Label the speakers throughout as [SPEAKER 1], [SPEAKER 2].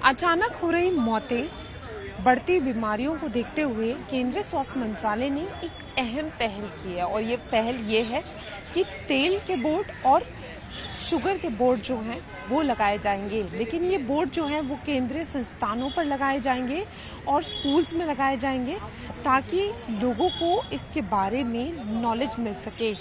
[SPEAKER 1] अचानक हो रही मौतें, बढ़ती बीमारियों को देखते हुए केंद्रीय स्वास्थ्य मंत्रालय ने एक अहम पहल की है और ये पहल ये है कि तेल के बोर्ड और शुगर के बोर्ड जो हैं वो लगाए जाएंगे। लेकिन ये बोर्ड जो हैं वो केंद्रीय संस्थानों पर लगाए जाएंगे और स्कूल्स में लगाए जाएंगे ताकि लोगों को इसके बारे में नॉलेज मिल सके।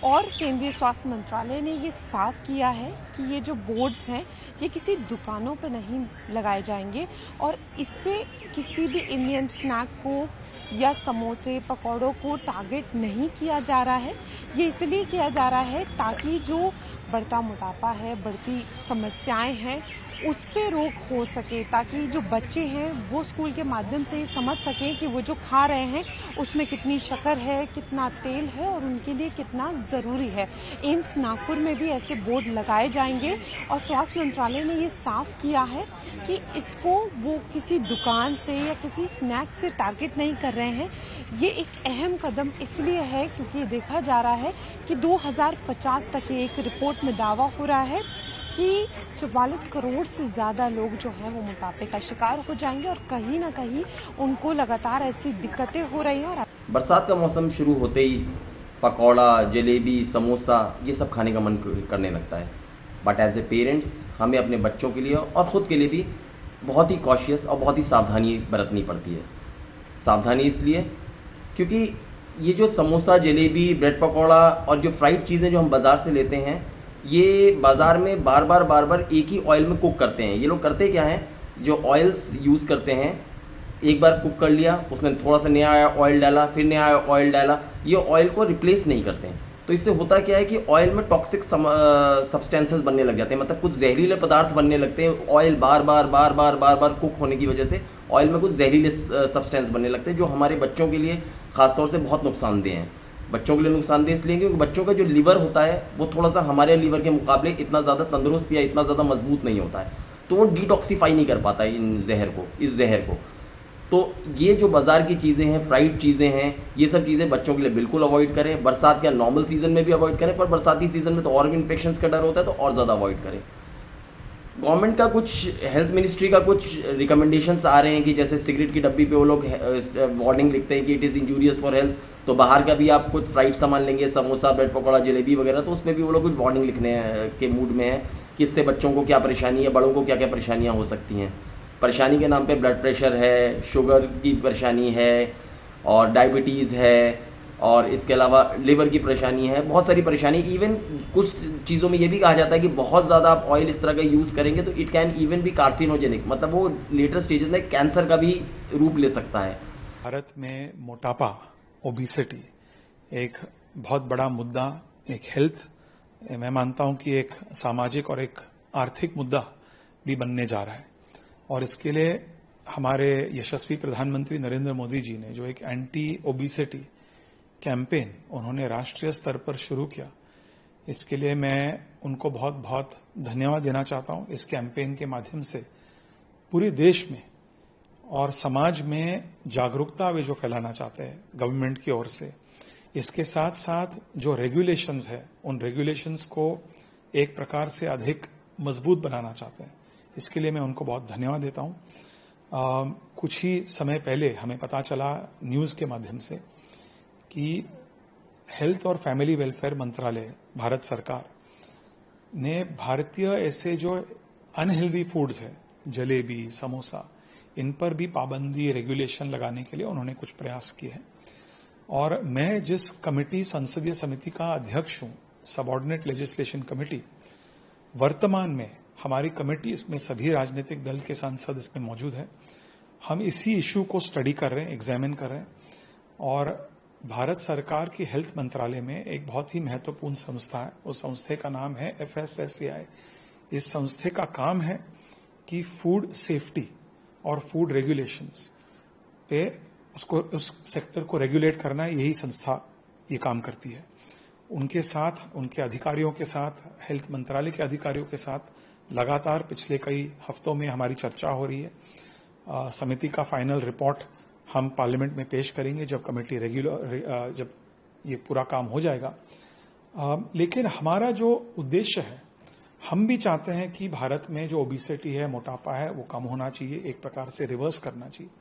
[SPEAKER 1] और केंद्रीय स्वास्थ्य मंत्रालय ने ये साफ किया है कि ये जो बोर्ड्स हैं ये किसी दुकानों पर नहीं लगाए जाएंगे और इससे किसी भी इंडियन स्नैक को या समोसे पकौड़ों को टारगेट नहीं किया जा रहा है। ये इसलिए किया जा रहा है ताकि जो बढ़ता मोटापा है, बढ़ती समस्याएं हैं, उस पे रोक हो सके, ताकि जो बच्चे हैं वो स्कूल के माध्यम से समझ सकें कि वो जो खा रहे हैं उसमें कितनी शक्कर है, कितना तेल है और उनके लिए कितना ज़रूरी है। एम्स नागपुर में भी ऐसे बोर्ड लगाए जाएंगे और स्वास्थ्य मंत्रालय ने ये साफ किया है कि इसको वो किसी दुकान से या किसी स्नैक से टारगेट नहीं कर रहे हैं। ये एक अहम कदम इसलिए है क्योंकि देखा जा रहा है कि 2050 तक एक रिपोर्ट में दावा हो रहा है कि 44 करोड़ से ज़्यादा लोग जो हैं वो मोटापे का शिकार हो जाएंगे और कहीं ना कहीं उनको लगातार ऐसी दिक्कतें हो रही हैं।
[SPEAKER 2] बरसात का मौसम शुरू होते ही पकौड़ा, जलेबी, समोसा ये सब खाने का मन करने लगता है। बट एज ए पेरेंट्स हमें अपने बच्चों के लिए और ख़ुद के लिए भी बहुत ही कॉशियस और बहुत ही सावधानी बरतनी पड़ती है। सावधानी इसलिए क्योंकि ये जो समोसा, जलेबी, ब्रेड पकौड़ा और जो फ्राइड चीज़ें जो हम बाज़ार से लेते हैं, ये बाज़ार में बार बार एक ही ऑयल में कुक करते हैं। ये लोग करते क्या हैं, जो ऑयल्स यूज़ करते हैं, एक बार कुक कर लिया, उसमें थोड़ा सा नया ऑयल डाला, फिर नया ऑयल डाला, ये ऑयल को रिप्लेस नहीं करते हैं। तो इससे होता क्या है कि ऑयल में टॉक्सिक सब्सटेंसेस बनने लग जाते हैं, मतलब कुछ जहरीले पदार्थ बनने लगते हैं। ऑयल बार बार कुक होने की वजह से ऑयल में कुछ जहरीले सब्सटेंस बनने लगते हैं जो हमारे बच्चों के लिए ख़ासतौर से बहुत नुकसानदेह हैं। बच्चों के लिए नुकसानदेह इसलिए क्योंकि बच्चों का जो लीवर होता है वो थोड़ा सा हमारे लीवर के मुकाबले इतना ज़्यादा तंदुरुस्त या इतना ज़्यादा मजबूत नहीं होता है, तो वो डिटॉक्सीफाई नहीं कर पाता है इस जहर को। तो ये जो बाज़ार की चीज़ें हैं, फ्राइड चीज़ें हैं, ये सब चीज़ें बच्चों के लिए बिल्कुल अवॉइड करें। बरसात या नॉर्मल सीज़न में भी अवॉइड करें, पर बरसाती सीज़न में तो और भी इन्फेक्शंस का डर होता है, तो और ज़्यादा अवॉइड करें। गवर्नमेंट का कुछ, हेल्थ मिनिस्ट्री का कुछ रिकमेंडेशंस आ रहे हैं कि जैसे सिगरेट की डब्बी पे वो लोग वार्निंग लिखते हैं कि it is injurious for health. तो बाहर का भी आप कुछ फ्राइड सामान लेंगे, समोसा, ब्रेड पकौड़ा, जलेबी वगैरह, तो उसमें भी वो लोग कुछ वार्निंग लिखने के मूड में है कि इससे बच्चों को क्या परेशानी है, बड़ों को क्या क्या परेशानियाँ हो सकती हैं। परेशानी के नाम पे ब्लड प्रेशर है, शुगर की परेशानी है और डायबिटीज़ है और इसके अलावा लिवर की परेशानी है, बहुत सारी परेशानी। इवन कुछ चीज़ों में ये भी कहा जाता है कि बहुत ज़्यादा आप ऑयल इस तरह का यूज़ करेंगे तो इट कैन इवन भी कार्सिनोजेनिक, मतलब वो लेटर स्टेजेस में कैंसर का भी रूप ले सकता है।
[SPEAKER 3] भारत में मोटापा, ओबिसिटी एक बहुत बड़ा मुद्दा, एक हेल्थ, मैं मानता हूं कि एक सामाजिक और एक आर्थिक मुद्दा भी बनने जा रहा है। और इसके लिए हमारे यशस्वी प्रधानमंत्री नरेंद्र मोदी जी ने जो एक एंटी ओबिसिटी कैंपेन उन्होंने राष्ट्रीय स्तर पर शुरू किया, इसके लिए मैं उनको बहुत बहुत धन्यवाद देना चाहता हूं। इस कैंपेन के माध्यम से पूरे देश में और समाज में जागरूकता वे जो फैलाना चाहते हैं गवर्नमेंट की ओर से, इसके साथ साथ जो रेगुलेशंस है उन रेगुलेशंस को एक प्रकार से अधिक मजबूत बनाना चाहते हैं। इसके लिए मैं उनको बहुत धन्यवाद देता हूं। कुछ ही समय पहले हमें पता चला न्यूज के माध्यम से कि हेल्थ और फैमिली वेलफेयर मंत्रालय, भारत सरकार ने भारतीय ऐसे जो अनहेल्दी फूड्स है, जलेबी, समोसा, इन पर भी पाबंदी, रेगुलेशन लगाने के लिए उन्होंने कुछ प्रयास किए हैं। और मैं जिस कमेटी, संसदीय समिति का अध्यक्ष हूं, सबऑर्डिनेट लेजिस्लेशन कमेटी, वर्तमान में हमारी कमेटी, इसमें सभी राजनीतिक दल के सांसद इसमें मौजूद है। हम इसी इश्यू को स्टडी कर रहे हैं, एग्जामिन कर रहे हैं। और भारत सरकार की हेल्थ मंत्रालय में एक बहुत ही महत्वपूर्ण संस्था है, उस संस्था का नाम है FSSAI। इस संस्था का काम है कि फूड सेफ्टी और फूड रेगुलेशंस पे उसको, उस सेक्टर को रेगुलेट करना, यही संस्था ये काम करती है। उनके साथ, उनके अधिकारियों के साथ, हेल्थ मंत्रालय के अधिकारियों के साथ लगातार पिछले कई हफ्तों में हमारी चर्चा हो रही है। समिति का फाइनल रिपोर्ट हम पार्लियामेंट में पेश करेंगे जब कमेटी जब ये पूरा काम हो जाएगा। लेकिन हमारा जो उद्देश्य है हम भी चाहते हैं कि भारत में जो ओबिसिटी है, मोटापा है, वो कम होना चाहिए, एक प्रकार से रिवर्स करना चाहिए।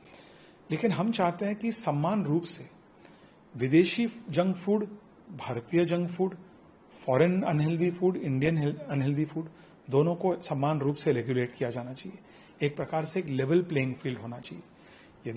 [SPEAKER 3] लेकिन हम चाहते हैं कि समान रूप से विदेशी जंक फूड, भारतीय junk food, foreign unhealthy food, Indian unhealthy food, दोनों को समान रूप से रेगुलेट किया जाना चाहिए। एक प्रकार से एक लेवल प्लेइंग फील्ड होना चाहिए।